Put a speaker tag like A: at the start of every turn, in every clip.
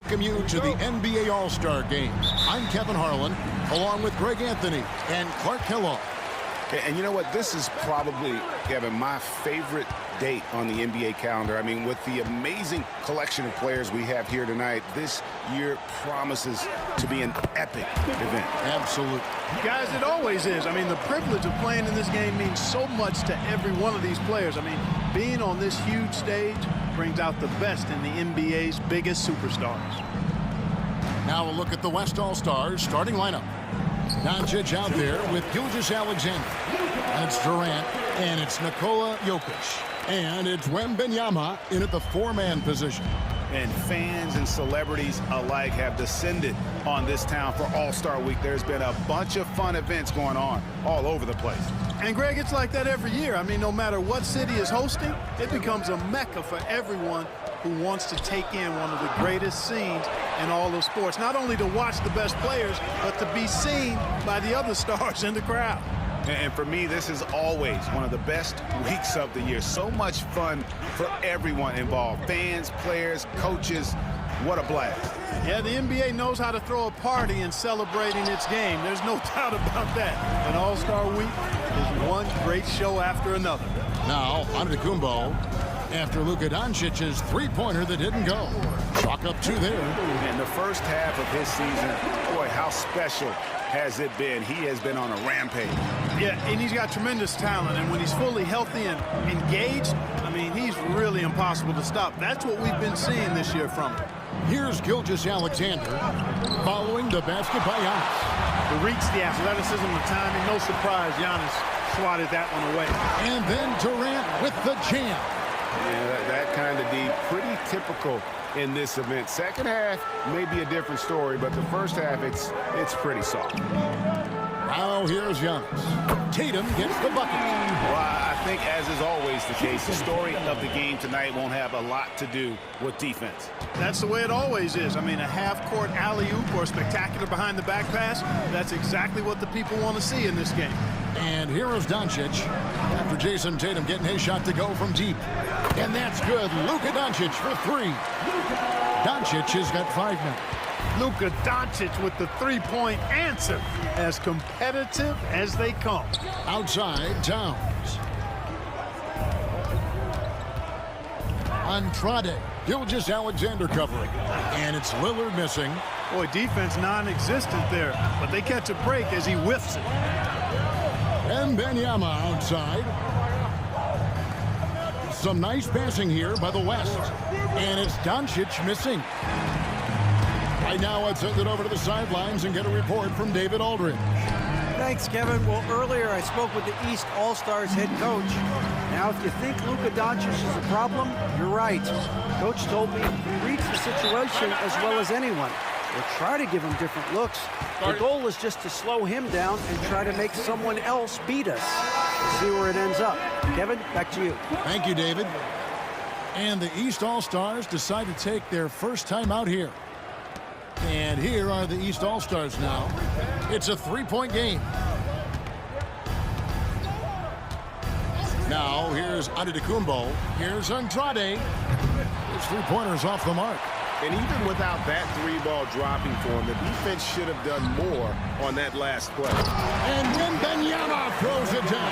A: Welcome you to the NBA All-Star Game. I'm Kevin Harlan, along with Greg Anthony and Clark Kellogg.
B: And you know what? This is probably, Kevin, my favorite date on the NBA calendar. I mean, with the amazing collection of players we have here tonight, this year promises to be an epic event.
A: Absolutely.
C: Guys, it always is. I mean, the privilege of playing in this game means so much to every one of these players. I mean, being on this huge stage brings out the best in the NBA's biggest superstars.
A: Now a look at the West All-Stars starting lineup. Doncic out there with Gilgeous-Alexander. And it's Durant, and it's Nikola Jokic. And it's Wembanyama in at the four-man position.
B: And fans and celebrities alike have descended on this town for All-Star Week. There's been a bunch of fun events going on all over the place.
C: And, Greg, it's like that every year. I mean, no matter what city is hosting, it becomes a mecca for everyone who wants to take in one of the greatest scenes in all of sports. Not only to watch the best players, but to be seen by the other stars in the crowd.
B: And for me, this is always one of the best weeks of the year. So much fun for everyone involved. Fans, players, coaches. What a blast.
C: Yeah, the NBA knows how to throw a party in celebrating its game. There's no doubt about that. And All-Star Week is one great show after another.
A: Now, Antetokounmpo after Luka Doncic's three-pointer that didn't go. Chalk up two there.
B: In the first half of his season, boy, how special has it been? He has been on a rampage.
C: Yeah, and he's got tremendous talent, and when he's fully healthy and engaged, I mean, he's really impossible to stop. That's what we've been seeing this year from him.
A: Here's Gilgeous-Alexander following the basket by Giannis.
C: The reach, the athleticism, the timing, no surprise, Giannis swatted that one away.
A: And then Durant with the jam.
B: Yeah, that kind of D, pretty typical in this event. Second half may be a different story, but the first half, it's pretty soft.
A: Now here's Giannis. Tatum gets the bucket.
B: Well, I think, as is always the case, the story of the game tonight won't have a lot to do with defense.
C: That's the way it always is. I mean, a half-court alley-oop or a spectacular behind-the-back pass, that's exactly what the people want to see in this game.
A: And here is Doncic after Jason Tatum getting his shot to go from deep. And that's good. Luka Doncic for three. Doncic has got 5 now.
C: Luka Doncic with the three-point answer. As competitive as they come.
A: Outside, Towns. Andrade. Gilgeous-Alexander covering. And it's Lillard missing.
C: Boy, defense non-existent there. But they catch a break as he whiffs it.
A: Wembanyama outside. Some nice passing here by the West. And it's Doncic missing. Right now, let's send it over to the sidelines and get a report from David Aldridge.
D: Thanks, Kevin. Well, earlier I spoke with the East All-Stars head coach. Now, if you think Luka Doncic is a problem, you're right. Coach told me he reads the situation as well as anyone. We'll try to give him different looks. The goal is just to slow him down and try to make someone else beat us. We'll see where it ends up. Kevin, back to you.
A: Thank you, David. And the East All-Stars decide to take their first time out here. And here are the East All-Stars now. It's a three-point game. Now, here's Antetokounmpo. Here's Andrade. His three-pointer's off the mark.
B: And even without that three-ball dropping for him, the defense should have done more on that last play.
A: And Wembanyama throws it down.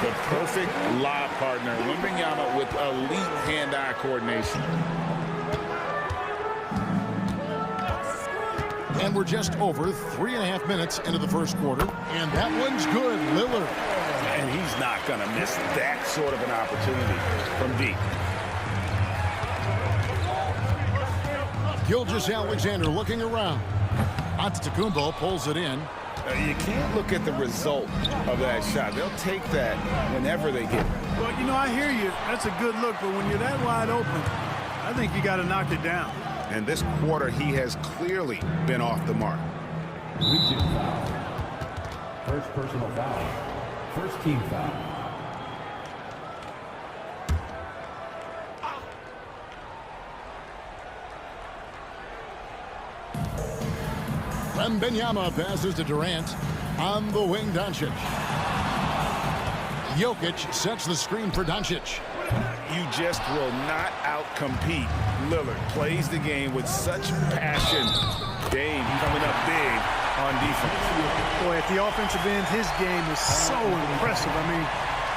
E: The perfect lob partner. Wembanyama with elite hand-eye coordination.
A: And we're just over 3.5 minutes into the first quarter. And that one's good, Lillard.
B: And he's not going to miss that sort of an opportunity from deep.
A: Gilgeous-Alexander looking around. Antetokounmpo pulls it in.
B: You can't look at the result of that shot. They'll take that whenever they get it.
C: Well, you know, I hear you. That's a good look, but when you're that wide open, I think you got to knock it down.
B: And this quarter, he has clearly been off the mark.
F: Reaching foul. First personal foul. First team foul.
A: Wembanyama passes to Durant. On the wing, Doncic. Jokic sets the screen for Doncic.
E: You just will not outcompete Lillard. Plays the game with such passion. Dame coming up big on defense.
C: Boy, at the offensive end, his game is so impressive. I mean,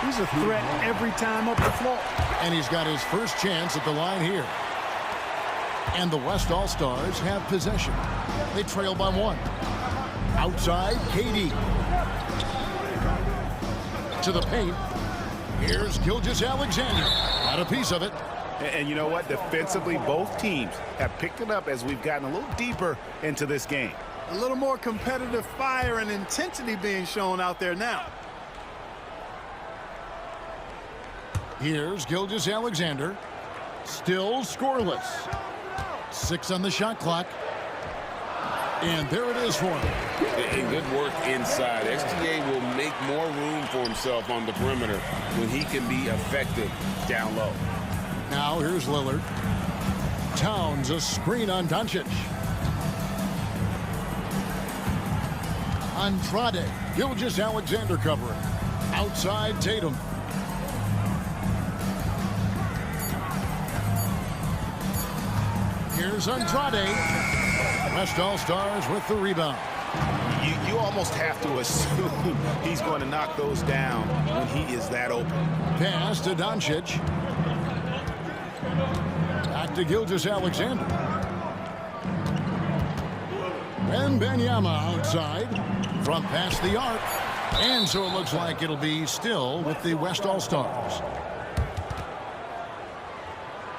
C: he's a threat every time up the floor.
A: And he's got his first chance at the line here. And the West All-Stars have possession. They trail by 1. Outside, KD. To the paint. Here's Gilgeous-Alexander. Got a piece of it.
B: And you know what? Defensively, both teams have picked it up as we've gotten a little deeper into this game.
C: A little more competitive fire and intensity being shown out there now.
A: Here's Gilgeous-Alexander. Still scoreless. 6 on the shot clock. And there it is for him.
E: And good work inside. SGA will make more room for himself on the perimeter when he can be effective down low.
A: Now here's Lillard. Towns a screen on Doncic. Andrade. Gilgeous-Alexander covering. Outside Tatum. Here's Andrade. West All-Stars with the rebound.
B: You almost have to assume he's going to knock those down when he is that open.
A: Pass to Doncic. Back to Gilgeous-Alexander. Wembanyama outside. From past the arc. And so it looks like it'll be still with the West All-Stars.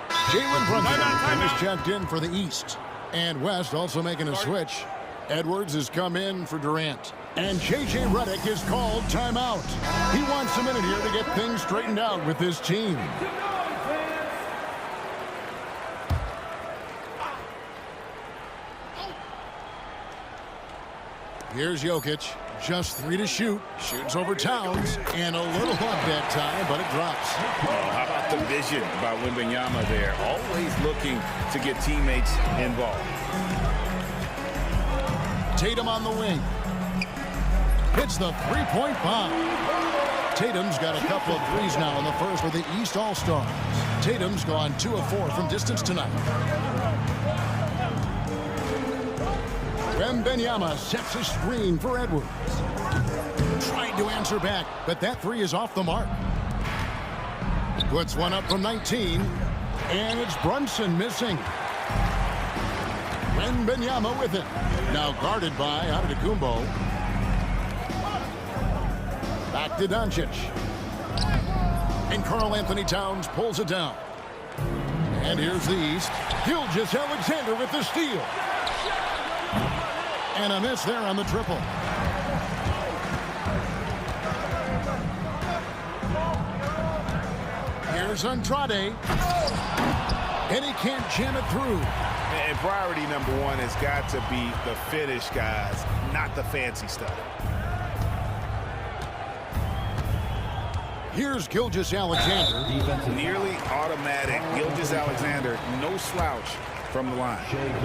A: Jalen Brunson is checked in for the East. And West also making a switch. Edwards has come in for Durant. And J.J. Redick is called timeout. He wants a minute here to get things straightened out with his team. Here's Jokic. Just 3 to shoot. Shoots over Towns. And a little off that time, but it drops.
E: Oh, how about the vision by Wembanyama there? Always looking to get teammates involved.
A: Tatum on the wing. Hits the three-point bomb. Tatum's got a couple of threes now in the first for the East All-Stars. Tatum's gone 2 of 4 from distance tonight. Wembanyama sets a screen for Edwards. Tried to answer back, but that 3 is off the mark. Puts one up from 19, and it's Brunson missing. Wembanyama with it. Now guarded by Antetokounmpo. Back to Doncic. And Karl-Anthony Towns pulls it down. And here's the East. Gilgeous-Alexander with the steal. And a miss there on the triple. Here's Andrade. And he can't jam it through.
B: And priority number 1 has got to be the finish, guys, not the fancy stuff.
A: Here's Gilgeous-Alexander.
B: Nearly automatic. Gilgeous-Alexander, no slouch from the line.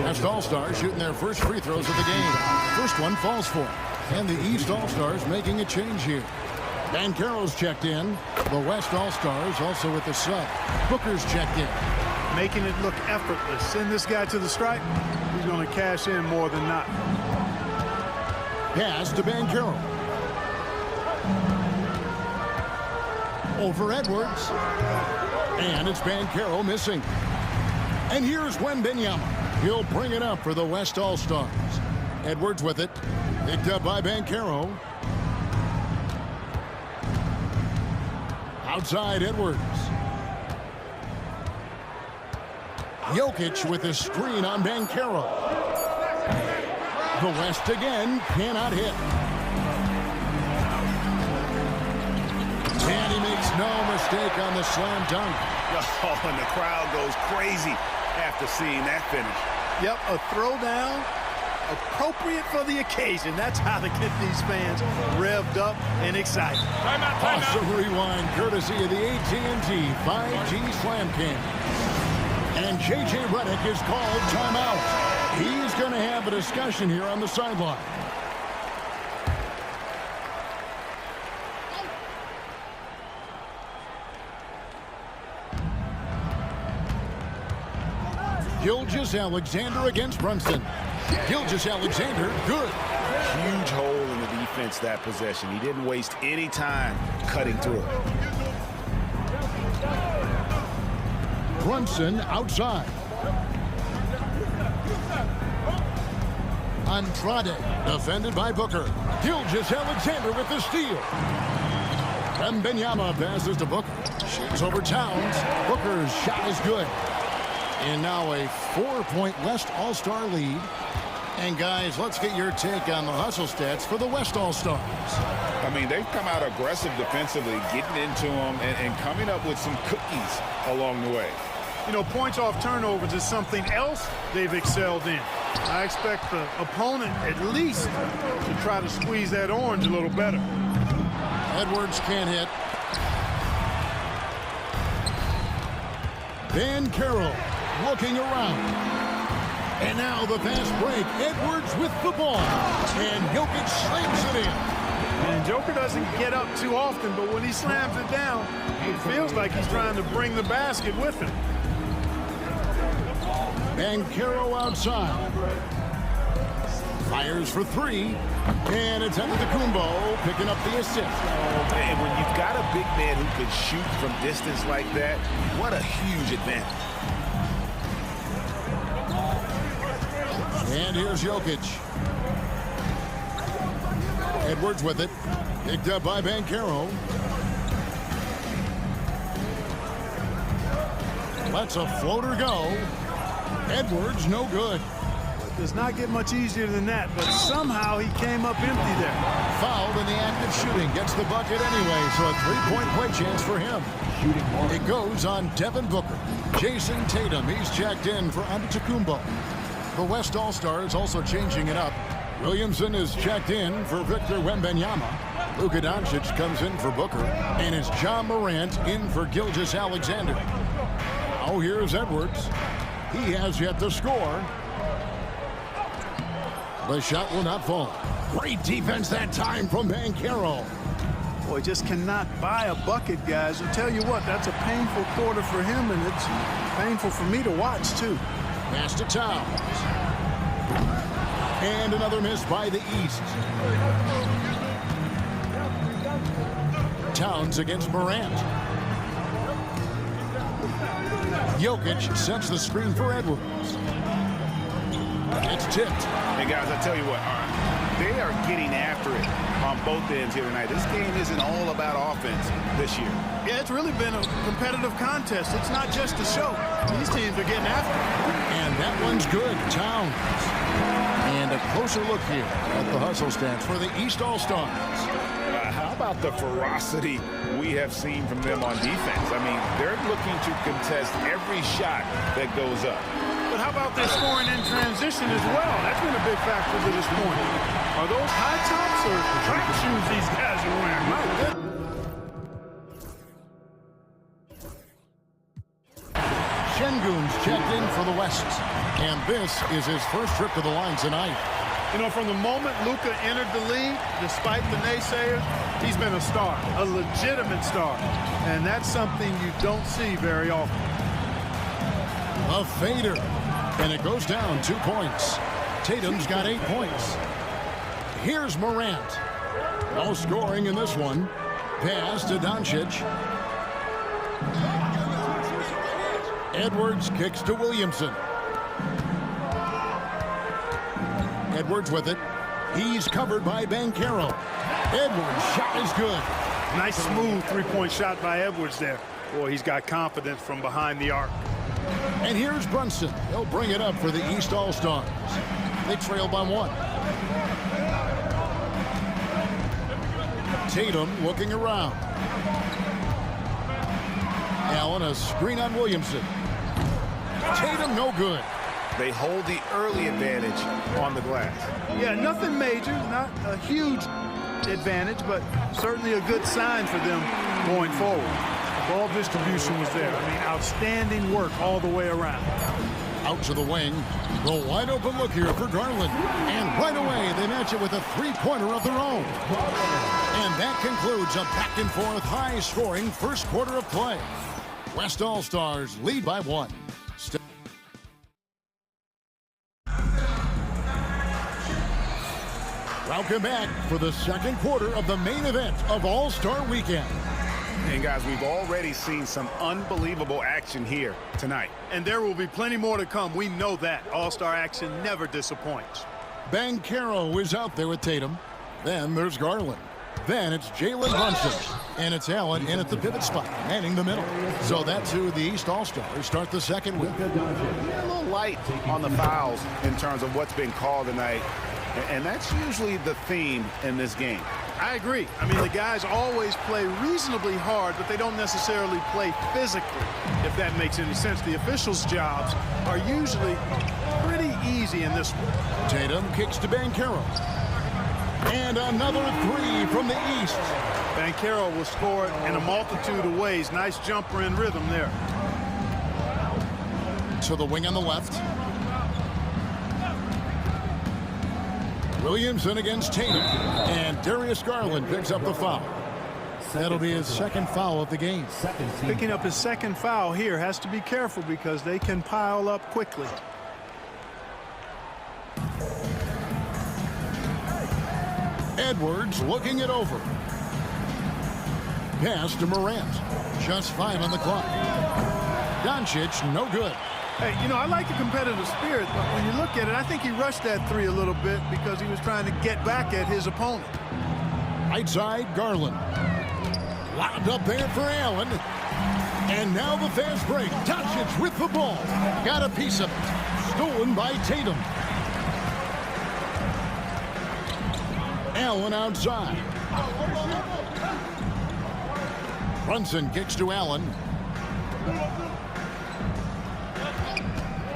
A: West All-Stars shooting their first free throws of the game. First one falls for him. And the East All-Stars making a change here. Banchero's checked in. The West All-Stars also with the sub. Booker's checked in.
C: Making it look effortless. Send this guy to the stripe. He's going to cash in more than not.
A: Pass to Banchero. Over Edwards. And it's Banchero missing. And here's Wembanyama. He'll bring it up for the West All-Stars. Edwards with it. Picked up by Banchero. Outside Edwards. Jokic with a screen on Banchero. The West again cannot hit. And he makes no mistake on the slam dunk.
B: Oh, and the crowd goes crazy after seeing that finish.
C: Yep, a throwdown appropriate for the occasion. That's how to get these fans revved up and excited.
A: Awesome rewind courtesy of the AT&T 5G Slam Cam. And J.J. Redick is called timeout. He's going to have a discussion here on the sideline. Gilgeous-Alexander against Brunson. Gilgeous-Alexander, good.
B: Huge hole in the defense that possession. He didn't waste any time cutting through.
A: Brunson outside. Andrade, defended by Booker. Gilgeous-Alexander with the steal. Wembanyama passes to Booker. Shoots over Towns. Booker's shot is good. And now a 4-point West All-Star lead. And guys, let's get your take on the hustle stats for the West All-Stars.
E: I mean, they've come out aggressive defensively, getting into them and coming up with some cookies along the way.
C: You know, points off turnovers is something else they've excelled in. I expect the opponent at least to try to squeeze that orange a little better.
A: Edwards can't hit. Van Carroll looking around. And now the fast break. Edwards with the ball. And Jokic slams it in.
C: And Joker doesn't get up too often, but when he slams it down, it feels like he's trying to bring the basket with him.
A: Banchero outside. Fires for three. And it's Antetokounmpo picking up the assist.
B: Oh, man, when you've got a big man who can shoot from distance like that, what a huge advantage.
A: And here's Jokic. Edwards with it. Picked up by Banchero. Lets a floater go. Edwards, no good.
C: Does not get much easier than that, but somehow he came up empty there.
A: Fouled in the act of shooting. Gets the bucket anyway, so a three-point play chance for him. It goes on Devin Booker. Jason Tatum, he's checked in for Antetokounmpo. The West All-Stars also changing it up. Williamson is checked in for Victor Wembanyama. Luka Doncic comes in for Booker. And it's John Morant in for Gilgeous-Alexander. Now here's Edwards. He has yet to score. The shot will not fall. Great defense that time from Banchero.
C: Boy, just cannot buy a bucket, guys. I'll tell you what, that's a painful quarter for him, and it's painful for me to watch, too.
A: Pass to Towns. And another miss by the East. Towns against Morant. Jokic sets the screen for Edwards. It's tipped.
B: Hey, guys, I tell you what, they are getting after it on both ends here tonight. This game isn't all about offense this year.
C: Yeah, it's really been a competitive contest. It's not just a show. These teams are getting after it.
A: And that one's good. Towns. And a closer look here at the hustle stats for the East All-Stars.
E: How about the ferocity we have seen from them on defense? I mean, they're looking to contest every shot that goes up.
C: But how about their scoring in transition as well? That's been a big factor to this point. Are those high tops or track shoes these guys are wearing? My goodness.
A: Şengün's checked in for the West. And this is his first trip to the line tonight.
C: You know, from the moment Luka entered the league, despite the naysayers, he's been a star, a legitimate star. And that's something you don't see very often.
A: A fader. And it goes down 2 points. Tatum's got 8 points. Here's Morant. No scoring in this one. Pass to Doncic. Edwards kicks to Williamson. Edwards with it. He's covered by Banchero. Edwards' shot is good.
C: Nice smooth three-point shot by Edwards there. Boy, he's got confidence from behind the arc.
A: And here's Brunson. He'll bring it up for the East All-Stars. They trail by 1. Tatum looking around. Allen, a screen on Williamson. Tatum, no good.
B: They hold the early advantage on the glass.
C: Yeah, nothing major, not a huge advantage, but certainly a good sign for them going forward. The ball distribution was there. I mean, outstanding work all the way around.
A: Out to the wing. The wide open look here for Garland. And right away, they match it with a three-pointer of their own. And that concludes a back-and-forth, high-scoring first quarter of play. West All-Stars lead by 1. Welcome back for the second quarter of the main event of All-Star Weekend.
B: And guys, we've already seen some unbelievable action here tonight.
C: And there will be plenty more to come. We know that. All-Star action never disappoints.
A: Banchero is out there with Tatum. Then there's Garland. Then it's Jalen Brunson. And it's Allen in at the pivot spot, manning the middle. So that's who the East All-Stars start the second with.
B: A little light on the fouls in terms of what's been called tonight. And that's usually the theme in this game.
C: I agree. I mean, the guys always play reasonably hard, but they don't necessarily play physically, if that makes any sense. The officials' jobs are usually pretty easy in this one.
A: Tatum kicks to Banchero. And another three from the East.
C: Banchero will score in a multitude of ways. Nice jumper in rhythm there.
A: To the wing on the left. Williamson against Tatum. And Darius Garland picks up the foul. That'll be his second foul of the game.
C: Picking up his second foul here. Has to be careful because they can pile up quickly.
A: Edwards looking it over. Pass to Morant. Just 5 on the clock. Doncic, no good.
C: Hey, you know, I like the competitive spirit, but when you look at it, I think he rushed that three a little bit because he was trying to get back at his opponent.
A: Right side, Garland. Lobbed up there for Allen. And now the fast break. Doncic with the ball. Got a piece of it. Stolen by Tatum. Allen outside. Brunson kicks to Allen.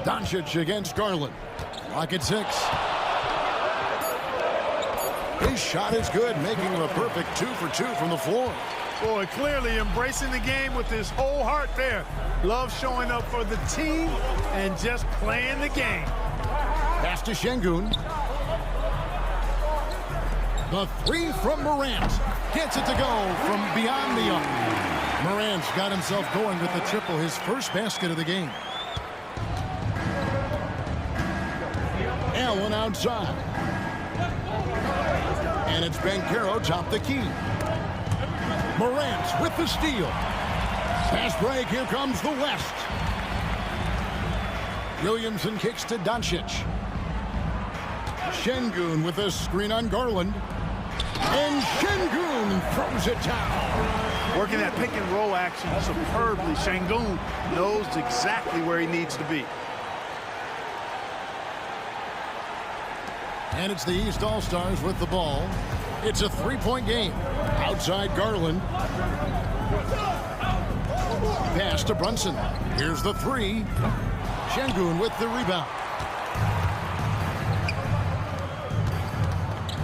A: Doncic against Garland. Clock at 6. His shot is good, making him a perfect 2 for 2 from the floor.
C: Boy, clearly embracing the game with his whole heart there. Love showing up for the team and just playing the game.
A: Pass to Şengün. The three from Morant. Gets it to go from beyond the arc. Morant's got himself going with the triple, his first basket of the game. Allen outside. And it's Banchero top the key. Morant with the steal. Fast break, here comes the West. Williamson kicks to Doncic. Şengün with a screen on Garland. And Şengün throws it down.
C: Working that pick and roll action superbly. Şengün knows exactly where he needs to be.
A: And it's the East All-Stars with the ball. It's a three-point game. Outside Garland. Pass to Brunson. Here's the three. Şengün with the rebound.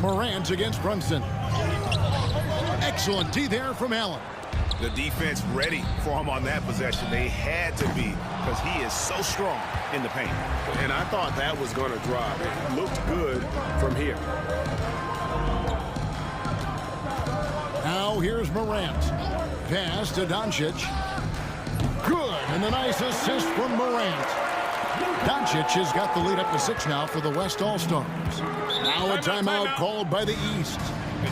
A: Morant against Brunson. Excellent D there from Allen.
B: The defense ready for him on that possession. They had to be because he is so strong in the paint.
E: And I thought that was going to drop. It looked good from here.
A: Now here's Morant. Pass to Doncic. Good, and a nice assist from Morant. Doncic has got the lead up to 6 now for the West All-Stars. Now a timeout called by the East.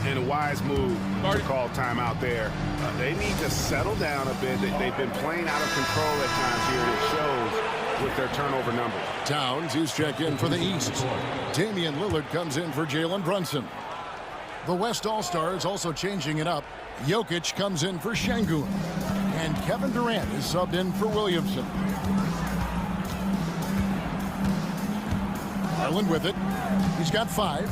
B: And a wise move to call timeout there. They need to settle down a bit. They've been playing out of control at times here, and it shows with their turnover numbers.
A: Towns is checked in for the East. Damian Lillard comes in for Jalen Brunson. The West All-Stars also changing it up. Jokic comes in for Şengün. And Kevin Durant is subbed in for Williamson. Garland with it. He's got 5.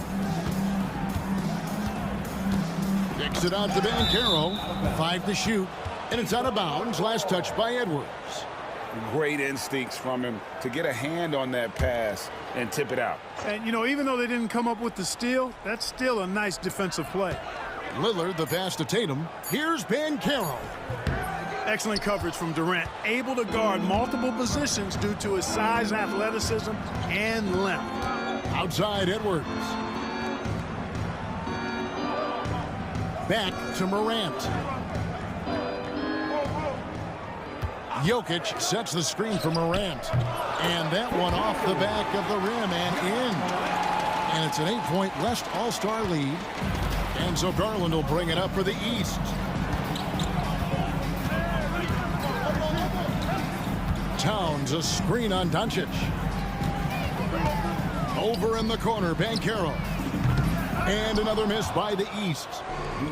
A: Kicks it out to Banchero. 5 to shoot. And it's out of bounds. Last touch by Edwards.
B: Great instincts from him to get a hand on that pass and tip it out.
C: And, you know, even though they didn't come up with the steal, that's still a nice defensive play.
A: Lillard, the pass to Tatum. Here's Banchero.
C: Excellent coverage from Durant. Able to guard multiple positions due to his size, athleticism, and length.
A: Outside Edwards. Back to Morant. Jokic sets the screen for Morant. And that one off the back of the rim and in. And It's an 8-point West All-Star lead. And so Garland will bring it up for the East. Towns, a screen on Doncic. Over in the corner, Banchero. And another miss by the East.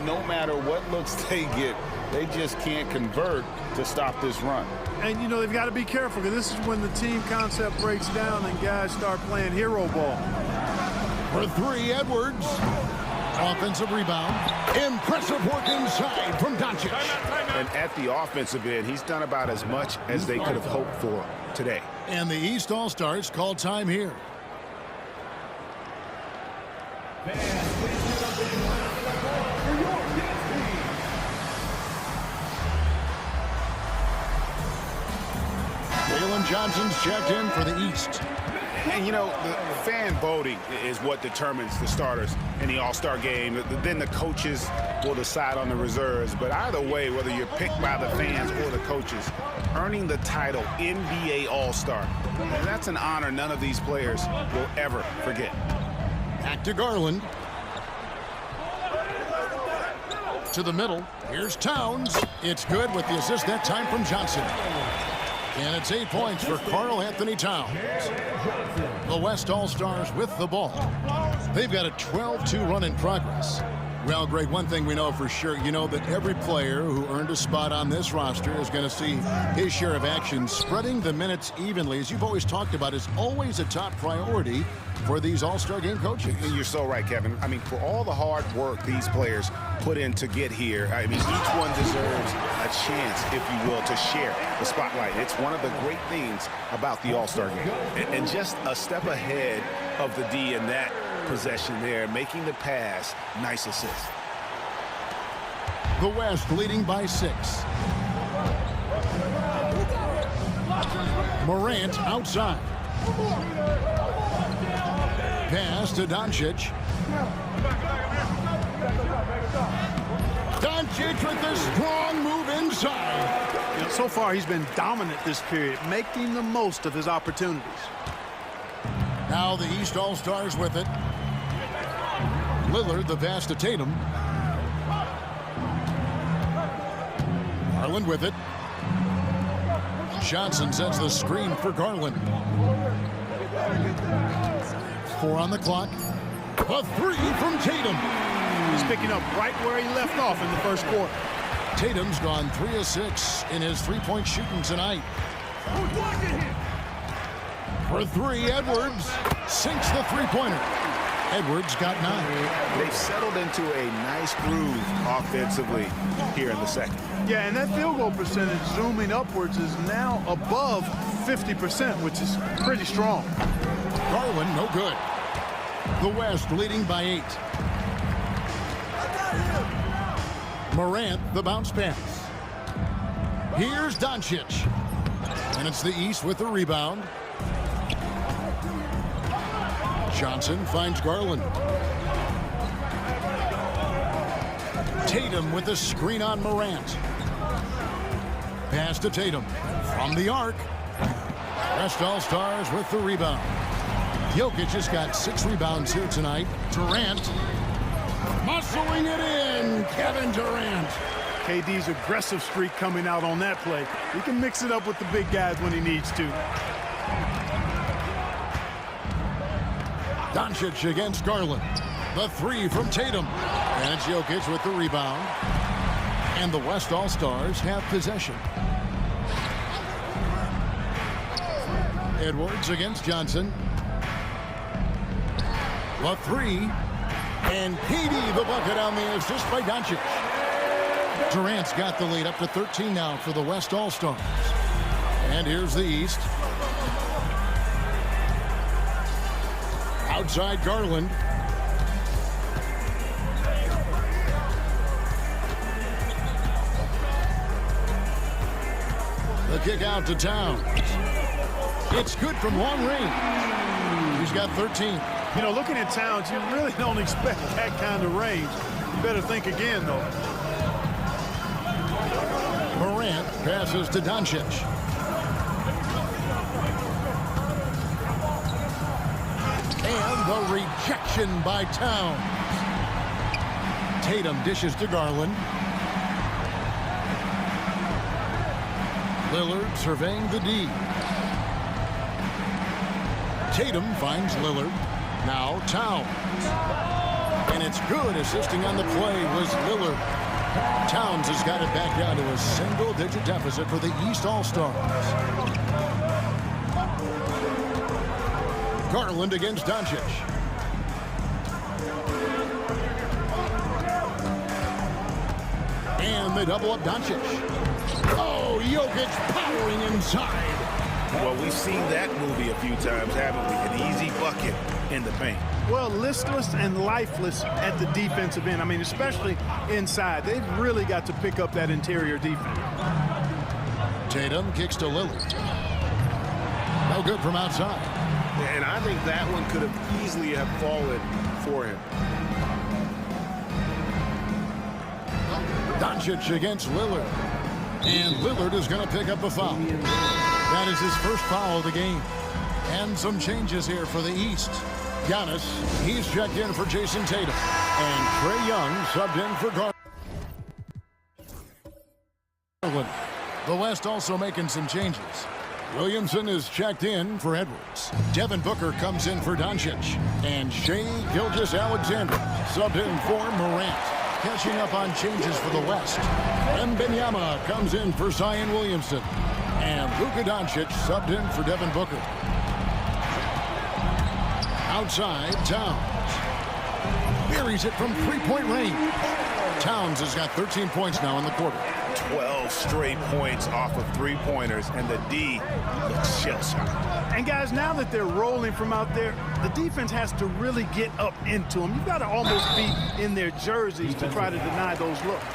E: No matter what looks they get, they just can't convert to stop this run.
C: And, you know, they've got to be careful because this is when the team concept breaks down and guys start playing hero ball.
A: For three, Edwards. Offensive rebound. Impressive work inside from Doncic.
B: And at the offensive end, he's done about as much as they could have hoped for today.
A: And the East All-Stars call time here. Jalen Johnson's checked in for the East.
B: And, you know, the fan voting is what determines the starters in the All-Star game. Then the coaches will decide on the reserves. But either way, whether you're picked by the fans or the coaches, earning the title NBA All-Star, and that's an honor none of these players will ever forget.
A: Back to Garland. To the middle. Here's Towns. It's good with the assist that time from Johnson. And it's 8 points for Karl Anthony Towns. The West All-Stars with the ball. They've got a 12-2 run in progress. Well, Greg, one thing we know for sure, you know that every player who earned a spot on this roster is going to see his share of action. Spreading the minutes evenly, as you've always talked about, is always a top priority for these All-Star game coaches.
B: And you're so right, Kevin. I mean, for all the hard work these players put in to get here, I mean, each one deserves a chance, if you will, to share the spotlight. It's one of the great things about the All-Star game. And just a step ahead of the D in that possession there, making the pass. Nice assist.
A: The West leading by 6. Morant outside. Pass to Doncic. Doncic with the strong move inside.
C: You know, so far, he's been dominant this period, making the most of his opportunities.
A: Now the East All-Stars with it. Lillard, the pass to Tatum. Garland with it. Johnson sets the screen for Garland. 4 on the clock. A 3 from Tatum.
C: He's picking up right where he left off in the first quarter.
A: Tatum's gone 3 of 6 in his three-point shooting tonight. For 3, Edwards sinks the three-pointer. Edwards got 9.
B: They've settled into a nice groove offensively here in the second.
C: Yeah, and that field goal percentage zooming upwards is now above 50%, which is pretty strong.
A: Garland, no good. The West leading by 8. Morant, the bounce pass. Here's Doncic. And it's the East with the rebound. Johnson finds Garland. Tatum with the screen on Morant. Pass to Tatum from the arc. West All-Stars with the rebound. Jokic has got 6 rebounds here tonight. Durant muscling it in. Kevin Durant.
C: KD's aggressive streak coming out on that play. He can mix it up with the big guys when he needs to.
A: Doncic against Garland. The 3 from Tatum. And it's Jokic with the rebound. And the West All-Stars have possession. Edwards against Johnson. The 3. And KD the bucket on the assist by Doncic. Durant's got the lead up to 13 now for the West All-Stars. And here's the East. Outside Garland. The kick out to Towns. It's good from long range. He's got 13.
C: You know, looking at Towns, you really don't expect that kind of range. You better think again, though.
A: Morant passes to Doncic. And The rejection by Towns. Tatum dishes to Garland. Lillard surveying the D. Tatum finds Lillard. Now Towns. And it's good. Assisting on the play was Lillard. Towns has got it back down to a single-digit deficit for the East All-Stars. Garland against Doncic. And they double up Doncic. Oh, Jokic powering inside.
E: Well, we've seen that movie a few times, haven't we? An easy bucket in the paint.
C: Well, listless and lifeless at the defensive end. I mean, especially inside. They've really got to pick up that interior defense.
A: Tatum kicks to Lillard. No good from outside.
E: And I think that one could have easily have fallen for him.
A: Doncic against Lillard. And Lillard is going to pick up a foul. That is his first foul of the game. And some changes here for the East. Giannis, he's checked in for Jason Tatum. And Trae Young subbed in for Garland. The West also making some changes. Williamson is checked in for Edwards. Devin Booker comes in for Doncic. And Shai Gilgeous-Alexander subbed in for Morant. Catching up on changes for the West. Wembanyama comes in for Zion Williamson. And Luka Doncic subbed in for Devin Booker. Outside, Towns. Buries it from three-point range. Towns has got 13 points now in the quarter.
E: 12 straight points off of three-pointers, and the D looks shell-shocked.
C: And guys, now that they're rolling from out there, the defense has to really get up into them. You've got to almost be in their jerseys to try to deny those looks.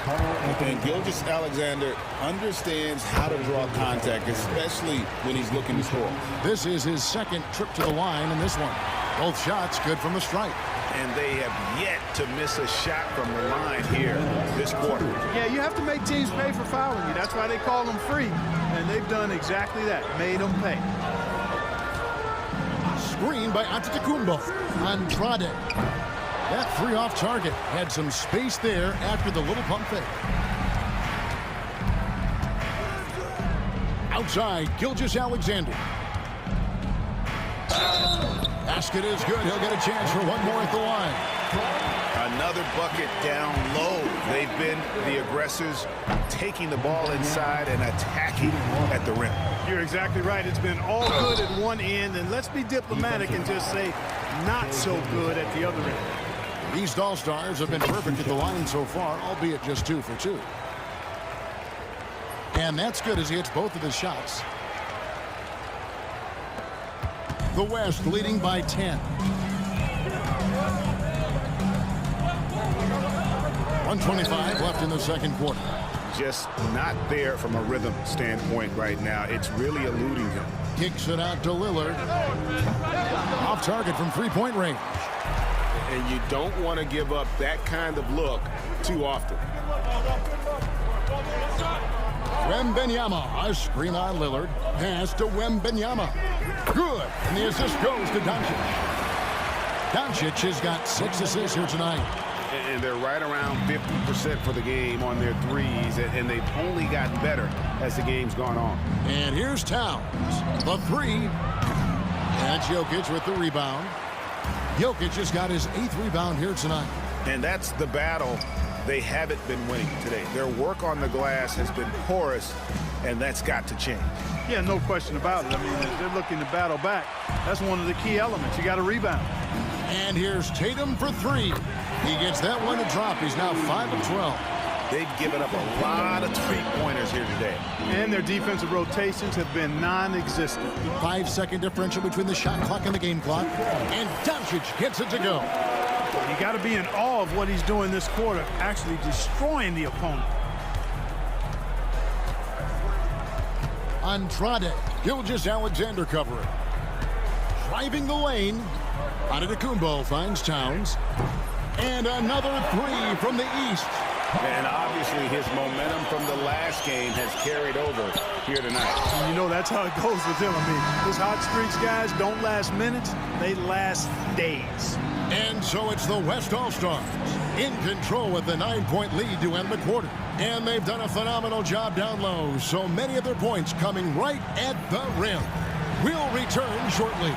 E: And Gilgeous-Alexander understands how to draw contact, especially when he's looking to score.
A: This is his second trip to the line in this one. Both shots good from the stripe.
E: And they have yet to miss a shot from the line here this quarter.
C: Yeah, you have to make teams pay for fouling you. That's why they call them free. And they've done exactly that, made them pay.
A: Screen by Antetokounmpo. Andrade. That three off target. Had some space there after the little pump fake. Outside, Gilgeous-Alexander. Basket is good. He'll get a chance for one more at the line.
E: Another bucket down low. They've been the aggressors, taking the ball inside and attacking at the rim.
C: You're exactly right. It's been all good at one end, and let's be diplomatic and just say not so good at the other end.
A: These All-Stars have been perfect at the line so far, albeit just 2 for 2. And that's good as he hits both of his shots. The West leading by 10. 1:25 left in the second quarter.
B: Just not there from a rhythm standpoint right now. It's really eluding him.
A: Kicks it out to Lillard. Off target from three-point range.
E: And you don't want to give up that kind of look too often.
A: Wembanyama, a screen on Lillard. Pass to Wembanyama. Good. And the assist goes to Doncic. Doncic has got 6 assists here tonight.
B: And they're right around 50% for the game on their threes, and they've only gotten better as the game's gone on.
A: And here's Towns. The three. And it's Jokic with the rebound. Jokic has got his 8th rebound here tonight.
E: And that's the battle they haven't been winning today. Their work on the glass has been porous, and that's got to change.
C: Yeah, no question about it. I mean, they're looking to battle back. That's one of the key elements. You got to rebound.
A: And here's Tatum for 3. He gets that one to drop. He's now 5 of 12.
E: They've given up a lot of three-pointers here today.
C: And their defensive rotations have been non-existent.
A: 5-second differential between the shot clock and the game clock. And Doncic gets it to go.
C: You got to be in awe of what he's doing this quarter, actually destroying the opponent.
A: Andrade, Gilgeous-Alexander covering. Driving the lane. Antetokounmpo finds Towns. And another 3 from the East.
E: And obviously his momentum from the last game has carried over here tonight.
C: And you know that's how it goes with him. I mean, his hot streaks, guys, don't last minutes. They last days.
A: And so it's the West All-Stars in control with the 9-point lead to end the quarter. And they've done a phenomenal job down low, so many of their points coming right at the rim. We'll return shortly.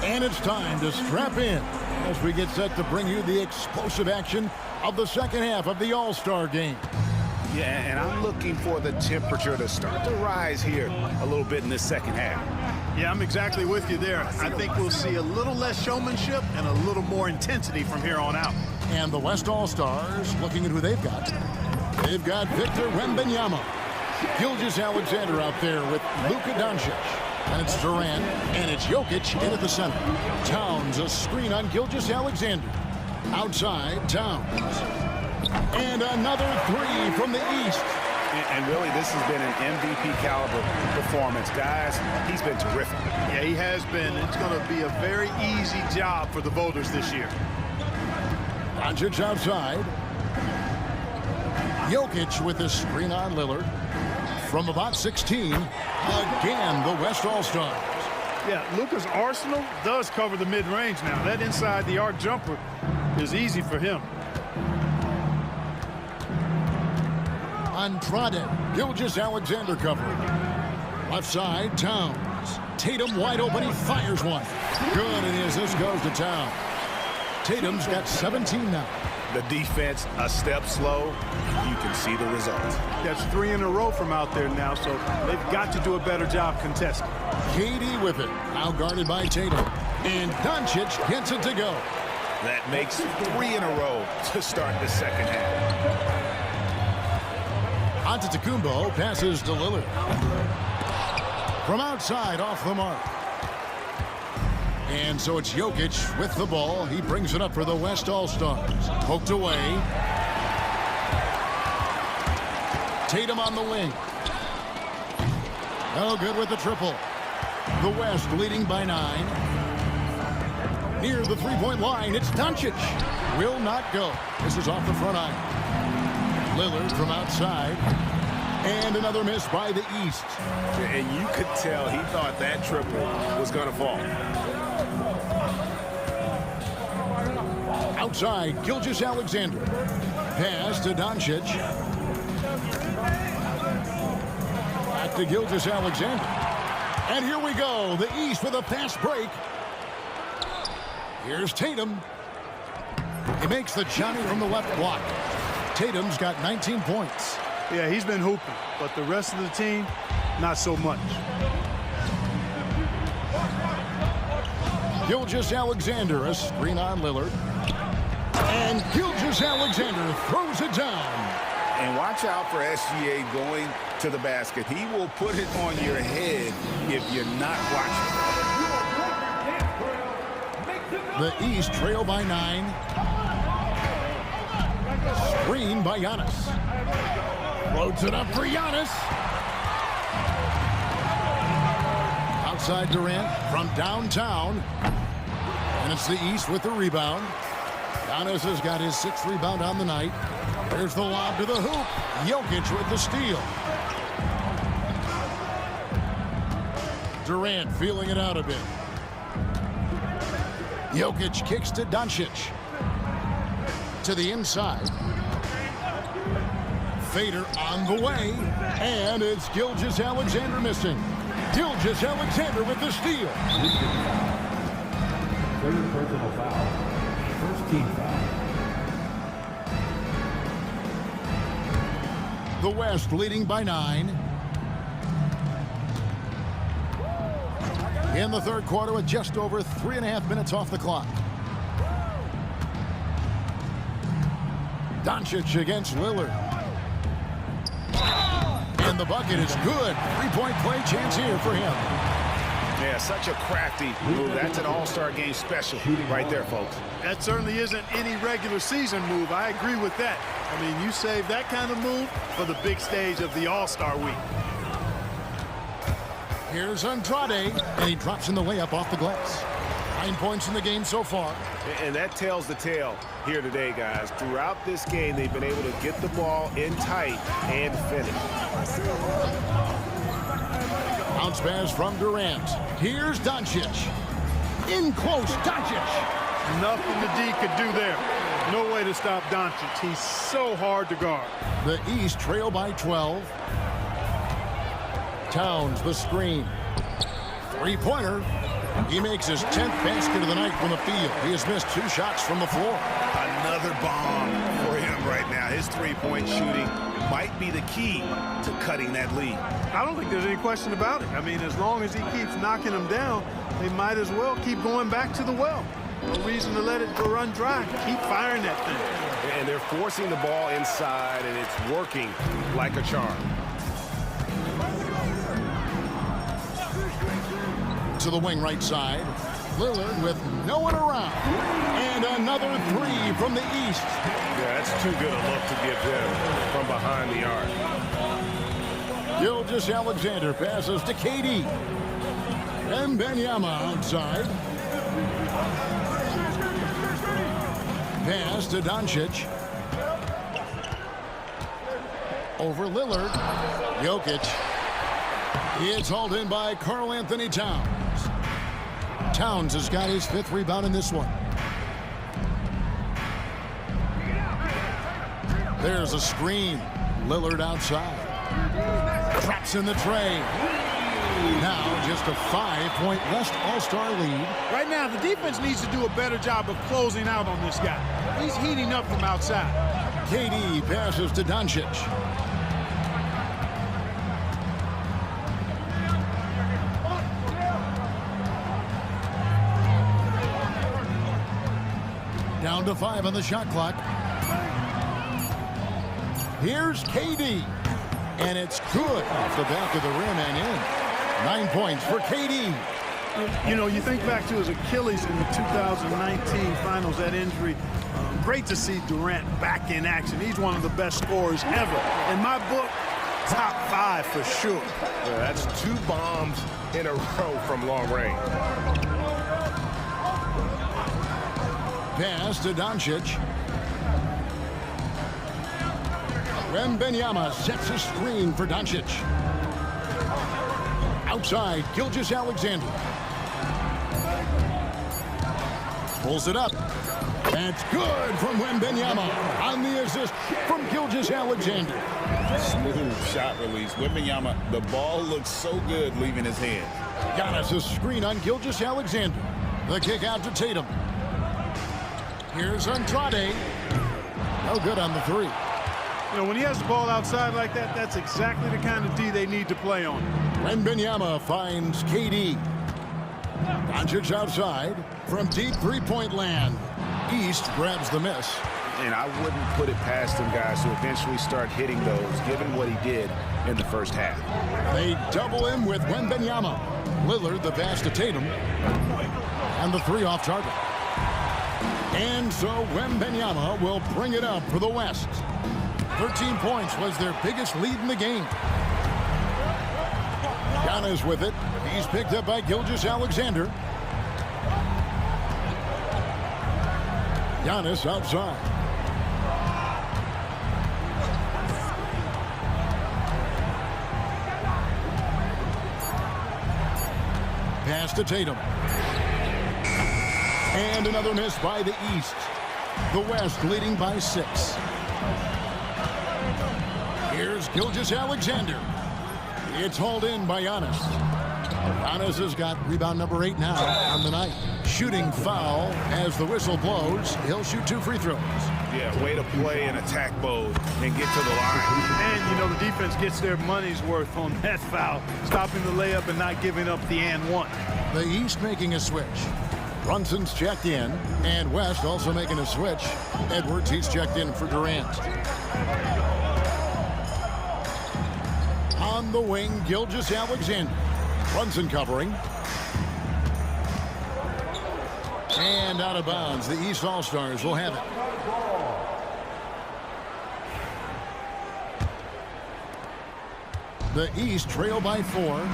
A: And it's time to strap in as we get set to bring you the explosive action of the second half of the All-Star game.
B: Yeah, and I'm looking for the temperature to start to rise here a little bit in this second half.
C: Yeah, I'm exactly with you there. I think we'll see a little less showmanship and a little more intensity from here on out.
A: And the West All-Stars, looking at who they've got. They've got Victor Wembanyama. Gilgeous-Alexander out there with Luka Doncic. And it's Durant, and it's Jokic in at the center. Towns, a screen on Gilgeous-Alexander. Outside, Towns. And another three from the East.
B: And really, this has been an MVP caliber performance. Guys, he's been terrific.
C: Yeah, he has been. It's going to be a very easy job for the voters this year.
A: Doncic outside. Jokic with the screen on Lillard. From about 16, again, the West All-Stars.
C: Yeah, Luka's arsenal does cover the mid-range now. That inside the arc jumper is easy for him.
A: Andrade, Gilgeous-Alexander covering. Left side, Towns. Tatum wide open, he fires one. Good, it is. This goes to Towns. Tatum's got 17 now.
B: The defense a step slow. You can see the results.
C: That's 3 in a row from out there now, so they've got to do a better job contesting.
A: KD with it, now guarded by Tatum. And Doncic gets it to go.
B: That makes 3 in a row to start the second half.
A: Antetokounmpo passes to Lillard. From outside, off the mark. And so it's Jokic with the ball. He brings it up for the West All-Stars. Poked away. Tatum on the wing. No good with the triple. The West leading by 9. Near the three-point line, it's Doncic. Will not go. This is off the front iron. Lillard from outside. And another miss by the East.
B: And you could tell he thought that triple was going to fall.
A: Outside, Gilgeous-Alexander. Pass to Doncic. Back to Gilgeous-Alexander. And here we go. The East with a fast break. Here's Tatum. He makes the Johnny from the left block. Tatum's got 19 points.
C: Yeah, he's been hooping, but the rest of the team, not so much.
A: Gilgeous-Alexander, a screen on Lillard. And Gilgeous-Alexander throws it down.
B: And watch out for SGA going to the basket. He will put it on your head if you're not watching.
A: The East trail by 9. Screen by Giannis. Loads it up for Giannis. Outside Durant from downtown. And it's the East with the rebound. Giannis has got his 6th rebound on the night. There's the lob to the hoop. Jokic with the steal. Durant feeling it out a bit. Jokic kicks to Doncic. To the inside. Fader on the way. And it's Gilgeous-Alexander missing. Gilgeous-Alexander with the steal.
F: 3rd personal foul. 1st team foul.
A: The West leading by 9. In the 3rd quarter with just over 3.5 minutes off the clock. Doncic against Lillard. And the bucket is good. 3-point play chance here for him.
B: Yeah, such a crafty move. That's an all-star game special right there, folks.
C: That certainly isn't any regular season move. I agree with that. I mean, you save that kind of move for the big stage of the All-Star week.
A: Here's Andrade, and he drops in the layup off the glass. 9 points in the game so far.
E: And that tells the tale here today, guys. Throughout this game, they've been able to get the ball in tight and finish.
A: Bounce pass from Durant. Here's Doncic. In close, Doncic.
C: Nothing the D could do there. No way to stop Doncic. He's so hard to guard.
A: The East trail by 12. Towns the screen. Three-pointer. He makes his 10th basket of the night from the field. He has missed 2 shots from the floor.
B: Another bomb for him right now. His three-point shooting might be the key to cutting that lead.
C: I don't think there's any question about it. I mean, as long as he keeps knocking them down, they might as well keep going back to the well. No reason to let it run dry. Keep firing that thing.
E: And they're forcing the ball inside, and it's working like a charm.
A: To the wing right side. Lillard with no one around. And another 3 from the East.
E: Yeah, that's too good a look to give him from behind the arc.
A: Gilgeous-Alexander passes to KD. And Wembanyama outside. Pass to Doncic. Over Lillard. Jokic. It's hauled in by Karl-Anthony Towns. Towns has got his 5th rebound in this one. There's a screen. Lillard outside. Drops in the tray. Now just a 5-point West All-Star lead.
C: Right now, the defense needs to do a better job of closing out on this guy. He's heating up from outside.
A: KD passes to Doncic. Down to 5 on the shot clock. Here's KD. And it's good off the back of the rim and in. 9 points for KD.
C: You know, you think back to his Achilles in the 2019 finals, that injury. Great to see Durant back in action. He's one of the best scorers ever. In my book, top 5 for sure.
E: Yeah, that's 2 bombs in a row from long range.
A: Pass to Doncic. Wembanyama sets a screen for Doncic. Outside, Gilgeous-Alexander. Pulls it up. That's good from Wembanyama on the assist from Gilgeous-Alexander.
G: Smooth shot release. Wembanyama, the ball looks so good leaving his hand.
A: Giannis' screen on Gilgeous-Alexander. The kick out to Tatum. Here's Andrade. No good on the 3.
C: You know, when he has the ball outside like that, that's exactly the kind of D they need to play on.
A: Wembanyama finds KD. Doncic outside from deep three-point land. East grabs the miss.
B: And I wouldn't put it past him, guys, to eventually start hitting those, given what he did in the first half.
A: They double him with Wembanyama. Lillard the pass to Tatum. And the 3 off target. And so Wembanyama will bring it up for the West. 13 points was their biggest lead in the game. Giannis with it. He's picked up by Gilgeous-Alexander. Giannis outside. Pass to Tatum. And another miss by the East. The West leading by 6. Here's Gilgeous-Alexander. It's hauled in by Giannis. Giannis has got rebound number 8 now on the night. Shooting foul as the whistle blows. He'll shoot 2 free throws.
E: Yeah, way to play in attack mode and get to the line.
C: And, you know, the defense gets their money's worth on that foul. Stopping the layup and not giving up the and one.
A: The East making a switch. Brunson's checked in, and West also making a switch. Edwards, he's checked in for Durant. On the wing, Gilgeous-Alexander. Brunson covering. And out of bounds. The East All-Stars will have it. The East trail by 4.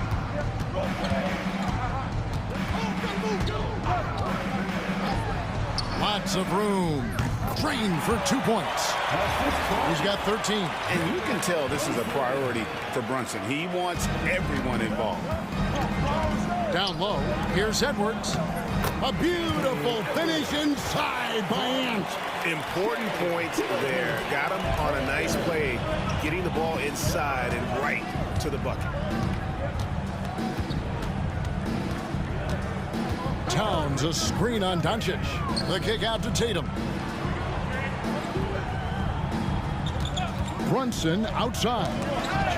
A: Lots of room. Drain for 2 points. He's got 13.
B: And you can tell this is a priority for Brunson. He wants everyone involved.
A: Down low, here's Edwards. A beautiful finish inside by Ant.
B: Important points there. Got him on a nice play, getting the ball inside and right to the bucket.
A: Towns a screen on Doncic. The kick out to Tatum. Brunson outside.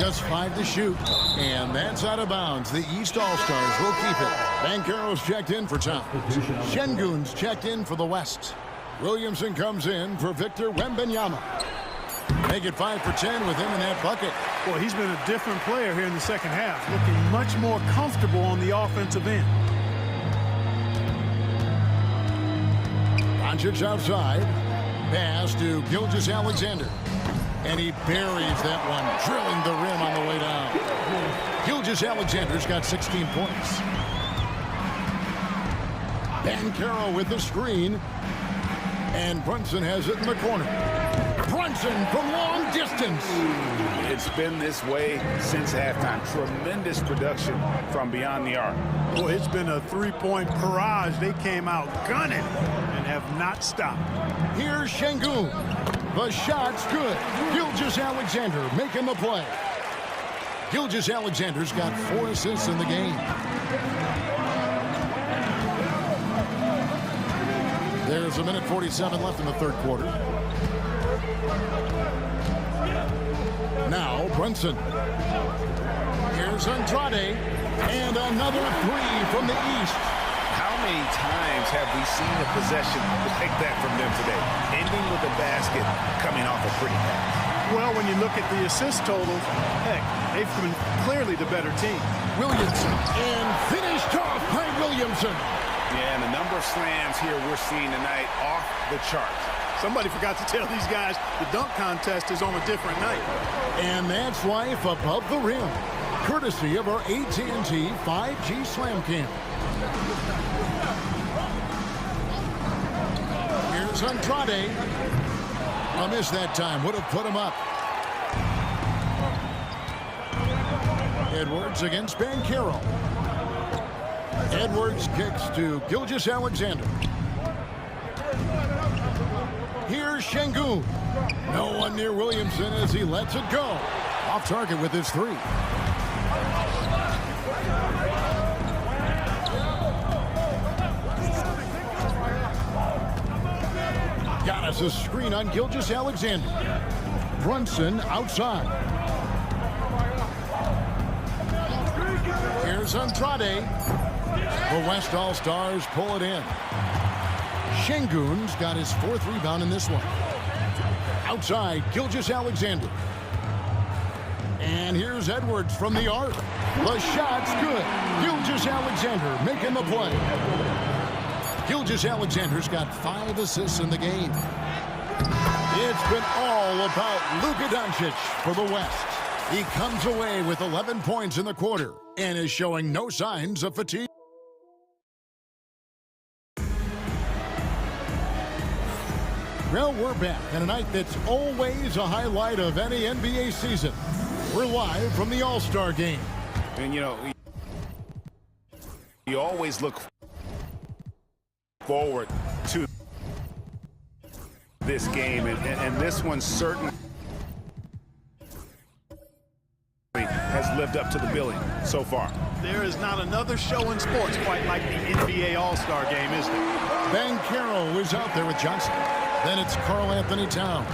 A: Just 5 to shoot. And that's out of bounds. The East All-Stars will keep it. Banchero's checked in for Towns. Şengün's checked in for the West. Williamson comes in for Victor Wembanyama. Make it 5 for 10 with him in that bucket.
C: Well, he's been a different player here in the second half, looking much more comfortable on the offensive end.
A: Doncic outside. Pass to Gilgeous-Alexander. And he buries that one, drilling the rim on the way down. Gilgeous-Alexander's got 16 points. Banchero with the screen. And Brunson has it in the corner. Brunson from long distance.
B: It's been this way since halftime. Tremendous production from beyond the arc.
C: Well, it's been a three-point barrage. They came out gunning and have not stopped.
A: Here's Şengün. The shot's good. Gilgeous-Alexander making the play. Gilgeous-Alexander's got 4 assists in the game. There's a minute 47 left in the third quarter. Now Brunson. Here's Andrade. And another 3 from the East.
B: How many times have we seen a possession like that from them today? Ending with a basket, coming off a pretty pass.
C: Well, when you look at the assist totals, heck, they've been clearly the better team.
A: Williamson. And finished off by Williamson.
B: Yeah, and the number of slams here we're seeing tonight off the charts.
C: Somebody forgot to tell these guys the dunk contest is on a different night.
A: And that's life above the rim. Courtesy of our AT&T 5G Slam Cam. Here's Andrade. A miss that time. Would have put him up. Edwards against Banchero. Edwards kicks to Gilgeous-Alexander. Here's Şengün. No one near Williamson as he lets it go. Off target with his 3. Got us a screen on Gilgeous-Alexander. Brunson outside. Here's Andrade. The West All-Stars pull it in. Şengün's got his 4th rebound in this one. Outside, Gilgeous-Alexander. And here's Edwards from the arc. The shot's good. Gilgeous-Alexander making the play. Gilgeous-Alexander's got 5 assists in the game. It's been all about Luka Doncic for the West. He comes away with 11 points in the quarter and is showing no signs of fatigue. Well, we're back on a night that's always a highlight of any NBA season. We're live from the All-Star Game.
B: And, you know, you always look forward to this game, and this one certainly has lived up to the billing so far.
C: There is not another show in sports quite like the NBA All-Star Game, is there?
A: Banchero is out there with Johnson. Then it's Karl Anthony Towns.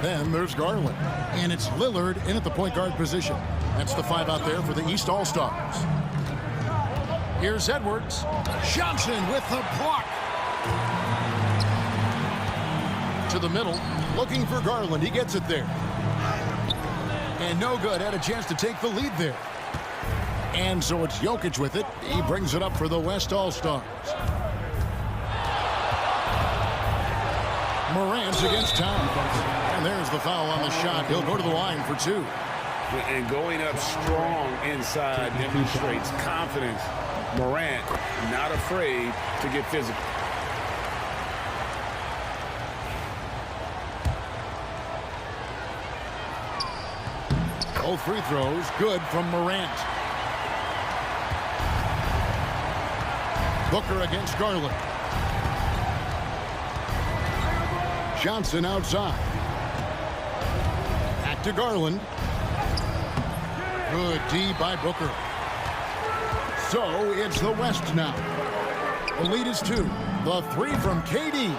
A: Then there's Garland. And it's Lillard in at the point guard position. That's the 5 out there for the East All-Stars. Here's Edwards. Johnson with the block. To the middle, looking for Garland. He gets it there. And no good. Had a chance to take the lead there. And so it's Jokic with it. He brings it up for the West All-Stars. Morant against Towns. And there's the foul on the shot. He'll go to the line for 2.
E: And going up strong inside demonstrates confidence. Morant not afraid to get physical.
A: Both free throws good from Morant. Booker against Garland. Johnson outside. Back to Garland. Good D by Booker. So it's the West now. The lead is 2. The 3 from KD.